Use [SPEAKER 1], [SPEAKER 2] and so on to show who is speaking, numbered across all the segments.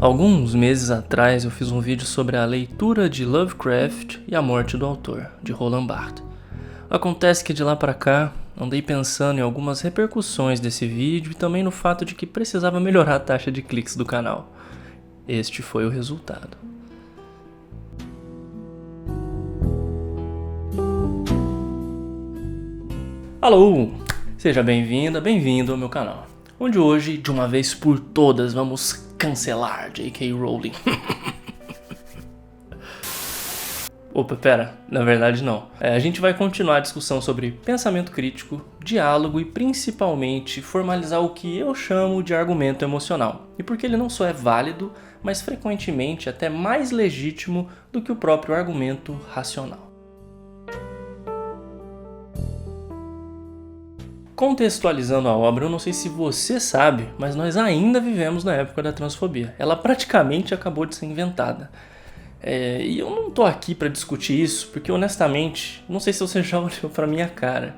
[SPEAKER 1] Alguns meses atrás eu fiz um vídeo sobre a leitura de Lovecraft e a morte do autor, de Roland Barthes. Acontece que de lá pra cá, andei pensando em algumas repercussões desse vídeo e também no fato de que precisava melhorar a taxa de cliques do canal. Este foi o resultado. Alô! Seja bem-vinda, bem-vindo ao meu canal, onde hoje, de uma vez por todas, vamos cancelar J.K. Rowling. Opa, pera, na verdade não. A gente vai continuar a discussão sobre pensamento crítico, diálogo e principalmente formalizar o que eu chamo de argumento emocional. E porque ele não só é válido, mas frequentemente até mais legítimo do que o próprio argumento racional. Contextualizando a obra, eu não sei se você sabe, mas nós ainda vivemos na época da transfobia. Ela praticamente acabou de ser inventada. E eu não tô aqui pra discutir isso, porque honestamente, não sei se você já olhou pra minha cara.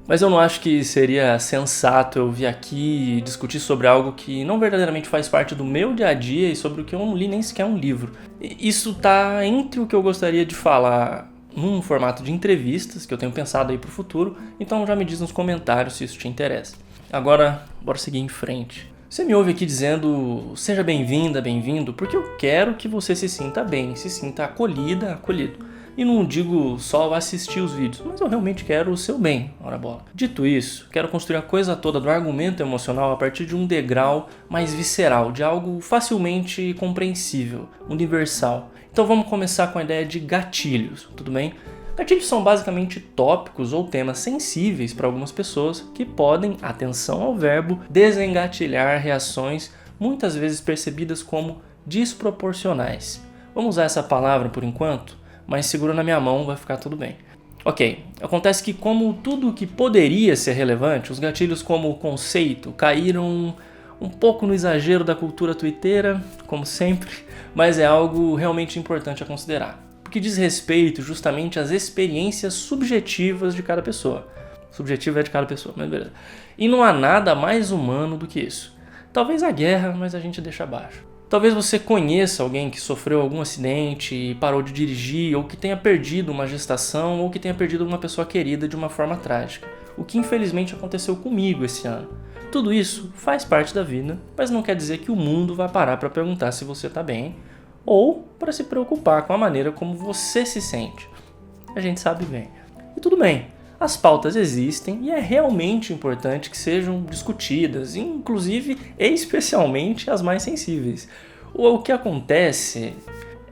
[SPEAKER 1] Mas eu não acho que seria sensato eu vir aqui e discutir sobre algo que não verdadeiramente faz parte do meu dia a dia e sobre o que eu não li nem sequer um livro. Isso tá entre o que eu gostaria de falar num formato de entrevistas, que eu tenho pensado aí pro futuro, então já me diz nos comentários se isso te interessa. Agora, bora seguir em frente. Você me ouve aqui dizendo, seja bem-vinda, bem-vindo, porque eu quero que você se sinta bem, se sinta acolhida, acolhido. E não digo só assistir os vídeos, mas eu realmente quero o seu bem, ora bola. Dito isso, quero construir a coisa toda do argumento emocional a partir de um degrau mais visceral, de algo facilmente compreensível, universal. Então vamos começar com a ideia de gatilhos, tudo bem? Gatilhos são basicamente tópicos ou temas sensíveis para algumas pessoas que podem, atenção ao verbo, desengatilhar reações muitas vezes percebidas como desproporcionais. Vamos usar essa palavra por enquanto, mas segura na minha mão, vai ficar tudo bem. Ok, acontece que como tudo que poderia ser relevante, os gatilhos como conceito caíram um pouco no exagero da cultura twitteira, como sempre, mas é algo realmente importante a considerar. Porque diz respeito justamente às experiências subjetivas de cada pessoa. Subjetivo é de cada pessoa, mas beleza. E não há nada mais humano do que isso. Talvez a guerra, mas a gente deixa abaixo. Talvez você conheça alguém que sofreu algum acidente e parou de dirigir, ou que tenha perdido uma gestação, ou que tenha perdido uma pessoa querida de uma forma trágica. O que infelizmente aconteceu comigo esse ano. Tudo isso faz parte da vida, mas não quer dizer que o mundo vai parar para perguntar se você está bem, ou para se preocupar com a maneira como você se sente. A gente sabe bem. E tudo bem, as pautas existem e é realmente importante que sejam discutidas, inclusive e especialmente as mais sensíveis. O que acontece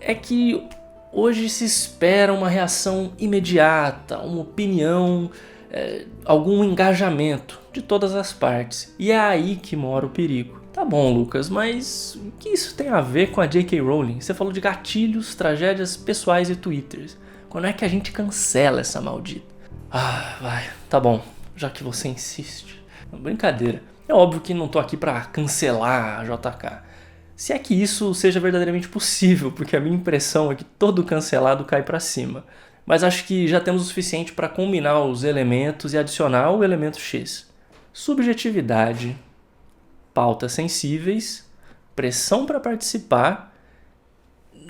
[SPEAKER 1] é que hoje se espera uma reação imediata, uma opinião, algum engajamento de todas as partes. E é aí que mora o perigo. Tá bom, Lucas, mas o que isso tem a ver com a J.K. Rowling? Você falou de gatilhos, tragédias pessoais e twitters. Quando é que a gente cancela essa maldita? Ah, vai, tá bom, já que você insiste. Brincadeira. É óbvio que não tô aqui pra cancelar a JK. Se é que isso seja verdadeiramente possível, porque a minha impressão é que todo cancelado cai pra cima. Mas acho que já temos o suficiente para combinar os elementos e adicionar o elemento X. Subjetividade, pautas sensíveis, pressão para participar,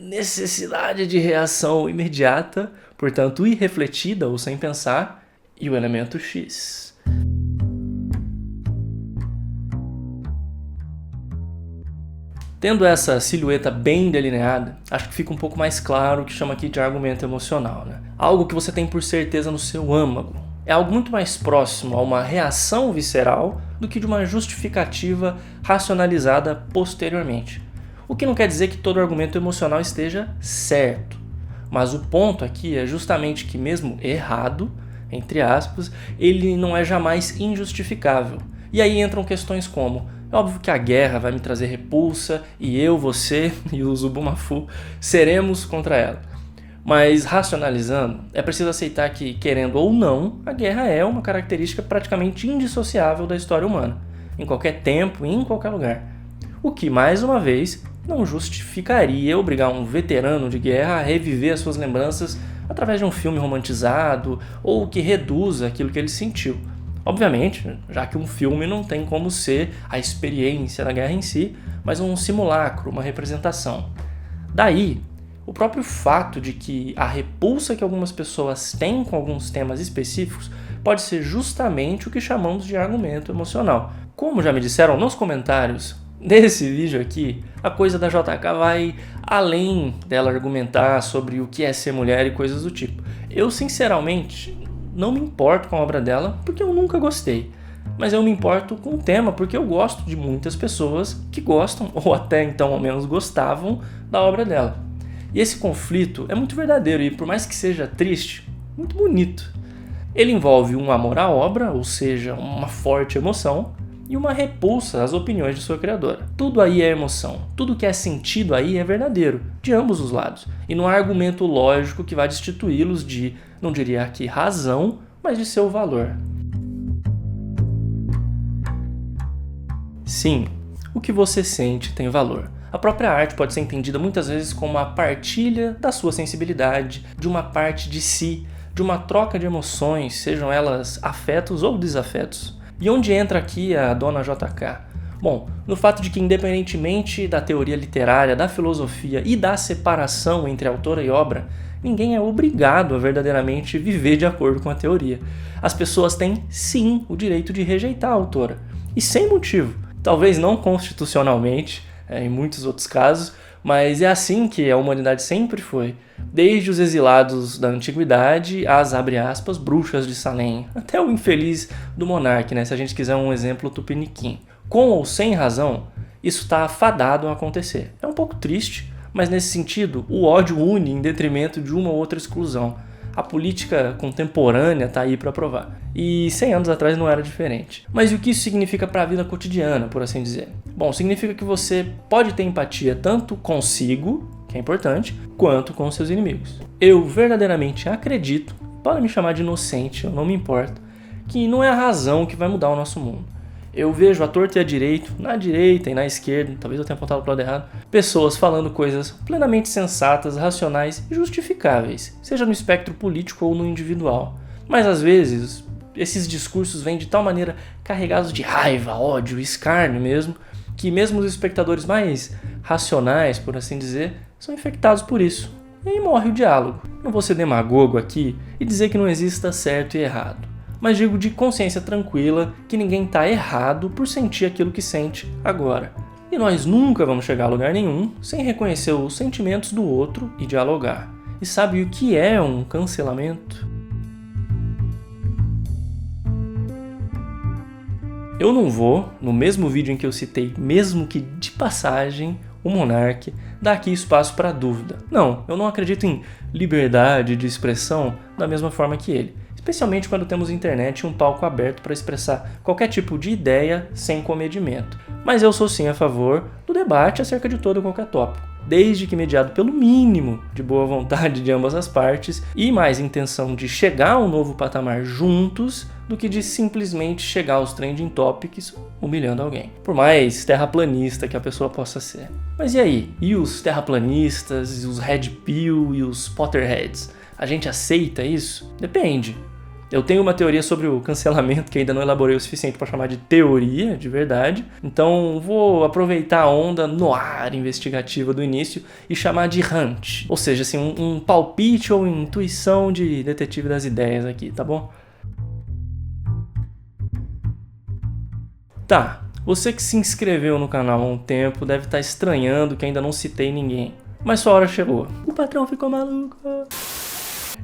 [SPEAKER 1] necessidade de reação imediata, portanto irrefletida ou sem pensar, e o elemento X. Tendo essa silhueta bem delineada, acho que fica um pouco mais claro o que chama aqui de argumento emocional, né? Algo que você tem por certeza no seu âmago. É algo muito mais próximo a uma reação visceral do que de uma justificativa racionalizada posteriormente. O que não quer dizer que todo argumento emocional esteja certo. Mas o ponto aqui é justamente que mesmo errado, entre aspas, ele não é jamais injustificável. E aí entram questões como: é óbvio que a guerra vai me trazer repulsa e eu, você e o Zubumafu seremos contra ela. Mas racionalizando, é preciso aceitar que, querendo ou não, a guerra é uma característica praticamente indissociável da história humana, em qualquer tempo e em qualquer lugar. O que, mais uma vez, não justificaria obrigar um veterano de guerra a reviver as suas lembranças através de um filme romantizado ou que reduza aquilo que ele sentiu. Obviamente, já que um filme não tem como ser a experiência da guerra em si, mas um simulacro, uma representação. Daí, o próprio fato de que a repulsa que algumas pessoas têm com alguns temas específicos pode ser justamente o que chamamos de argumento emocional. Como já me disseram nos comentários desse vídeo aqui, a coisa da JK vai além dela argumentar sobre o que é ser mulher e coisas do tipo. Eu, sinceramente, não me importo com a obra dela porque eu nunca gostei. Mas eu me importo com o tema porque eu gosto de muitas pessoas que gostam, ou até então ao menos gostavam, da obra dela. E esse conflito é muito verdadeiro e, por mais que seja triste, muito bonito. Ele envolve um amor à obra, ou seja, uma forte emoção, e uma repulsa às opiniões de sua criadora. Tudo aí é emoção, tudo que é sentido aí é verdadeiro, de ambos os lados. E não há argumento lógico que vá destituí-los de, não diria aqui razão, mas de seu valor. Sim, o que você sente tem valor. A própria arte pode ser entendida muitas vezes como a partilha da sua sensibilidade, de uma parte de si, de uma troca de emoções, sejam elas afetos ou desafetos. E onde entra aqui a dona JK? Bom, no fato de que, independentemente da teoria literária, da filosofia e da separação entre autora e obra, ninguém é obrigado a verdadeiramente viver de acordo com a teoria. As pessoas têm, sim, o direito de rejeitar a autora. E sem motivo. Talvez não constitucionalmente, em muitos outros casos, mas é assim que a humanidade sempre foi. Desde os exilados da antiguidade às, abre aspas, bruxas de Salem, até o infeliz do monarca, né, se a gente quiser um exemplo tupiniquim. Com ou sem razão, isso está fadado a acontecer. É um pouco triste, mas nesse sentido, o ódio une em detrimento de uma ou outra exclusão. A política contemporânea está aí para provar. E 100 anos atrás não era diferente. Mas e o que isso significa para a vida cotidiana, por assim dizer? Bom, significa que você pode ter empatia tanto consigo, que é importante, quanto com seus inimigos. Eu verdadeiramente acredito, podem me chamar de inocente, eu não me importo, que não é a razão que vai mudar o nosso mundo. Eu vejo à torta e à direita, na direita e na esquerda, talvez eu tenha apontado para o lado errado, pessoas falando coisas plenamente sensatas, racionais e justificáveis, seja no espectro político ou no individual. Mas às vezes, esses discursos vêm de tal maneira carregados de raiva, ódio, escárnio mesmo, que mesmo os espectadores mais racionais, por assim dizer, são infectados por isso. E aí morre o diálogo. Não vou ser demagogo aqui e dizer que não exista certo e errado. Mas digo de consciência tranquila que ninguém está errado por sentir aquilo que sente agora. E nós nunca vamos chegar a lugar nenhum sem reconhecer os sentimentos do outro e dialogar. E sabe o que é um cancelamento? Eu não vou, no mesmo vídeo em que eu citei, mesmo que de passagem, o monarca, dar aqui espaço para dúvida. Não, eu não acredito em liberdade de expressão da mesma forma que ele. Especialmente quando temos internet e um palco aberto para expressar qualquer tipo de ideia sem comedimento. Mas eu sou sim a favor do debate acerca de todo e qualquer tópico, desde que mediado pelo mínimo de boa vontade de ambas as partes e mais intenção de chegar a um novo patamar juntos do que de simplesmente chegar aos trending topics humilhando alguém. Por mais terraplanista que a pessoa possa ser. Mas e aí? E os terraplanistas, e os Red Pill e os Potterheads? A gente aceita isso? Depende. Eu tenho uma teoria sobre o cancelamento que ainda não elaborei o suficiente para chamar de teoria, de verdade. Então vou aproveitar a onda no ar investigativa do início e chamar de hunch. Ou seja, assim, um palpite ou intuição de detetive das ideias aqui, tá bom? Tá, você que se inscreveu no canal há um tempo deve estar estranhando que ainda não citei ninguém. Mas sua hora chegou. O patrão ficou maluco.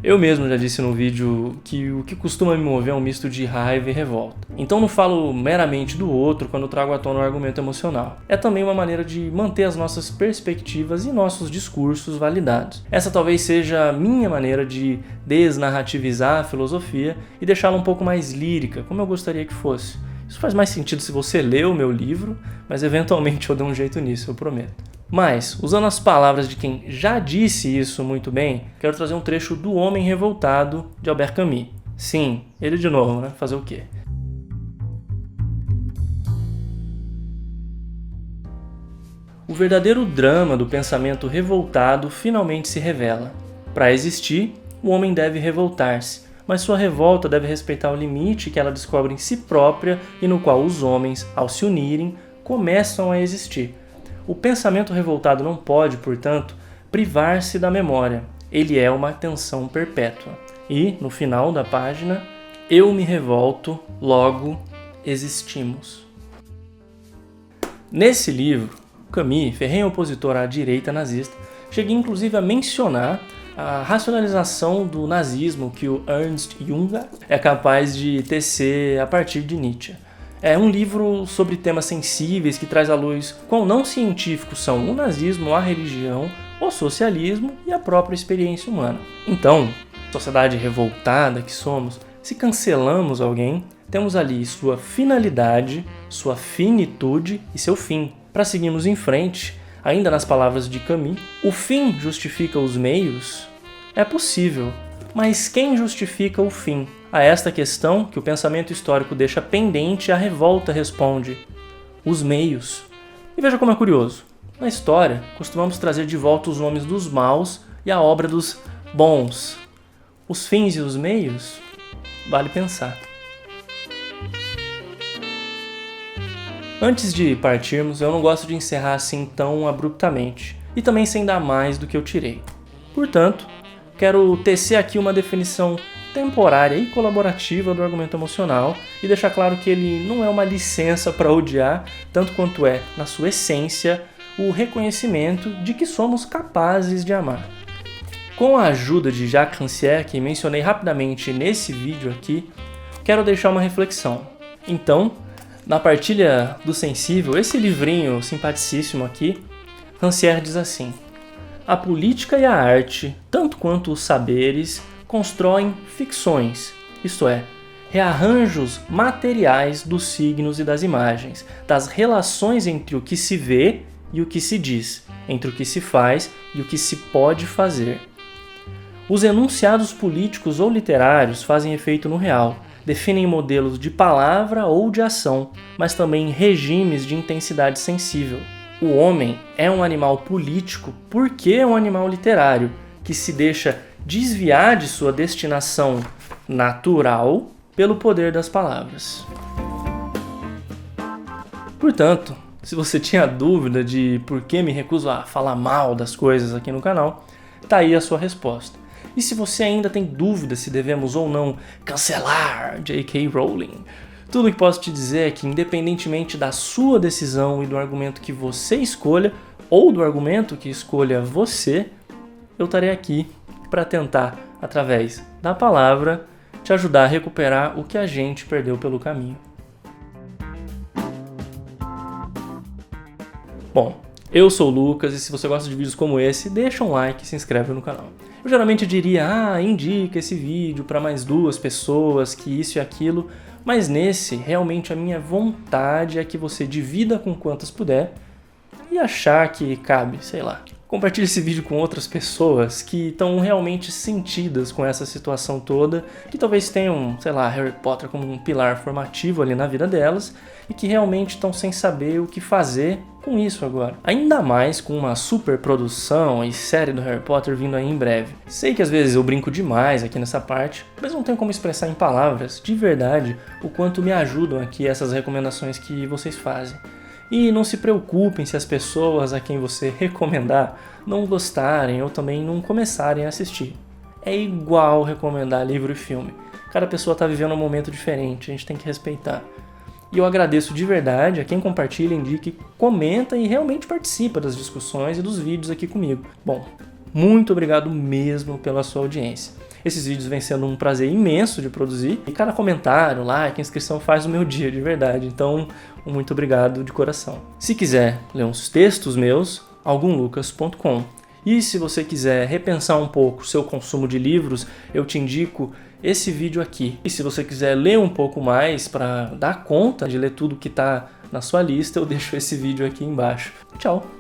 [SPEAKER 1] Eu mesmo já disse no vídeo que o que costuma me mover é um misto de raiva e revolta. Então não falo meramente do outro quando trago à tona um argumento emocional. É também uma maneira de manter as nossas perspectivas e nossos discursos validados. Essa talvez seja a minha maneira de desnarrativizar a filosofia e deixá-la um pouco mais lírica, como eu gostaria que fosse. Isso faz mais sentido se você ler o meu livro, mas eventualmente eu dou um jeito nisso, eu prometo. Mas, usando as palavras de quem já disse isso muito bem, quero trazer um trecho do Homem Revoltado, de Albert Camus. Sim, ele de novo, né? Fazer o quê? O verdadeiro drama do pensamento revoltado finalmente se revela. Para existir, o homem deve revoltar-se, mas sua revolta deve respeitar o limite que ela descobre em si própria e no qual os homens, ao se unirem, começam a existir. O pensamento revoltado não pode, portanto, privar-se da memória. Ele é uma tensão perpétua. E, no final da página, eu me revolto, logo existimos. Nesse livro, Camus, ferrenho opositor à direita nazista, chega inclusive a mencionar a racionalização do nazismo que o Ernst Junger é capaz de tecer a partir de Nietzsche. É um livro sobre temas sensíveis que traz à luz quão não científicos são o nazismo, a religião, o socialismo e a própria experiência humana. Então, sociedade revoltada que somos, se cancelamos alguém, temos ali sua finalidade, sua finitude e seu fim. Para seguirmos em frente, ainda nas palavras de Camus, o fim justifica os meios? É possível, mas quem justifica o fim? A esta questão, que o pensamento histórico deixa pendente, a revolta responde: os meios. E veja como é curioso. Na história, costumamos trazer de volta os nomes dos maus e a obra dos bons. Os fins e os meios? Vale pensar. Antes de partirmos, eu não gosto de encerrar assim tão abruptamente, e também sem dar mais do que eu tirei. Portanto, quero tecer aqui uma definição temporária e colaborativa do argumento emocional e deixar claro que ele não é uma licença para odiar, tanto quanto é, na sua essência, o reconhecimento de que somos capazes de amar. Com a ajuda de Jacques Rancière, que mencionei rapidamente nesse vídeo aqui, quero deixar uma reflexão. Então, na partilha do sensível, esse livrinho simpaticíssimo aqui, Rancière diz assim: a política e a arte, tanto quanto os saberes, constroem ficções, isto é, rearranjos materiais dos signos e das imagens, das relações entre o que se vê e o que se diz, entre o que se faz e o que se pode fazer. Os enunciados políticos ou literários fazem efeito no real, definem modelos de palavra ou de ação, mas também regimes de intensidade sensível. O homem é um animal político porque é um animal literário, que se deixa desviar de sua destinação natural pelo poder das palavras. Portanto, se você tinha dúvida de por que me recuso a falar mal das coisas aqui no canal, tá aí a sua resposta. E se você ainda tem dúvida se devemos ou não cancelar J.K. Rowling, tudo que posso te dizer é que, independentemente da sua decisão e do argumento que você escolha, ou do argumento que escolha você, eu estarei aqui para tentar, através da palavra, te ajudar a recuperar o que a gente perdeu pelo caminho. Bom, eu sou o Lucas e se você gosta de vídeos como esse, deixa um like e se inscreve no canal. Eu geralmente diria, indica esse vídeo para mais 2 pessoas, que isso e aquilo, mas nesse, realmente a minha vontade é que você divida com quantas puder e achar que cabe, sei lá. Compartilhe esse vídeo com outras pessoas que estão realmente sentidas com essa situação toda, que talvez tenham, sei lá, Harry Potter como um pilar formativo ali na vida delas e que realmente estão sem saber o que fazer com isso agora. Ainda mais com uma super produção e série do Harry Potter vindo aí em breve. Sei que às vezes eu brinco demais aqui nessa parte, mas não tenho como expressar em palavras, de verdade, o quanto me ajudam aqui essas recomendações que vocês fazem. E não se preocupem se as pessoas a quem você recomendar não gostarem ou também não começarem a assistir. É igual recomendar livro e filme. Cada pessoa está vivendo um momento diferente, a gente tem que respeitar. E eu agradeço de verdade a quem compartilha, indica, comenta e realmente participa das discussões e dos vídeos aqui comigo. Bom, muito obrigado mesmo pela sua audiência. Esses vídeos vêm sendo um prazer imenso de produzir e cada comentário, like, inscrição faz o meu dia de verdade. Então, muito obrigado de coração. Se quiser ler uns textos meus, algumlucas.com. E se você quiser repensar um pouco o seu consumo de livros, eu te indico esse vídeo aqui. E se você quiser ler um pouco mais para dar conta de ler tudo que está na sua lista, eu deixo esse vídeo aqui embaixo. Tchau!